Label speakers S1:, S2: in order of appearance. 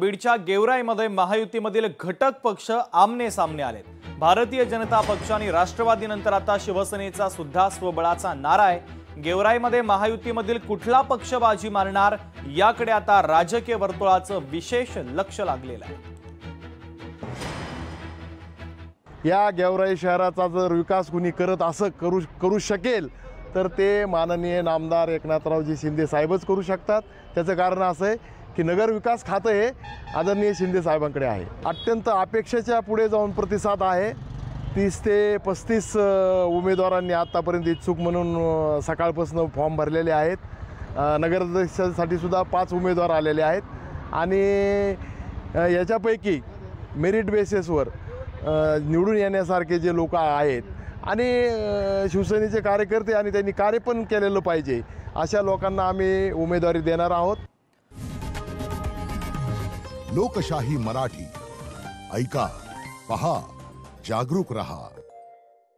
S1: बीडच्या गेवराईमध्ये महायुतीमधील घटक पक्ष आमने सामने आलेत। भारतीय जनता पक्ष आणि राष्ट्रवादीनंतर आता शिवसेनेचा सुद्धा स्वबळाचा नारा आहे। गेवराईमध्ये महायुतीमधील कुठला पक्ष बाजी मारणार याकडे आता राजकीय वर्तुळाचं विशेष लक्ष लागलेलं आहे।
S2: या गेवराई शहराचा जर विकास कुणी करू शकेल तर ते माननीय नामदार एकनाथरावजी शिंदे साहेबच करू शकतात। त्याचं कारण असं आहे की नगर विकास खातं हे आदरणीय शिंदे साहेबांकडे आहे। अत्यंत अपेक्षेच्या पुढे जाऊन प्रतिसाद आहे। 30 ते 35 उमेदवारांनी आतापर्यंत इच्छुक म्हणून सकाळपासून फॉर्म भरलेले आहेत। नगराध्यक्षासाठी सुद्धा 5 उमेदवार आलेले आहेत आणि याच्यापैकी मेरिट बेसिसवर निवडून येण्यासारखे जे लोक आहेत आणि शिवसेनेचे कार्यकर्ते आणि त्यांनी कार्य पण केलेलं पाहिजे अशा लोकांना आम्ही उमेदवारी देणार आहोत।
S3: लोकशाही मराठी ऐका, पहा, जागरूक रहा।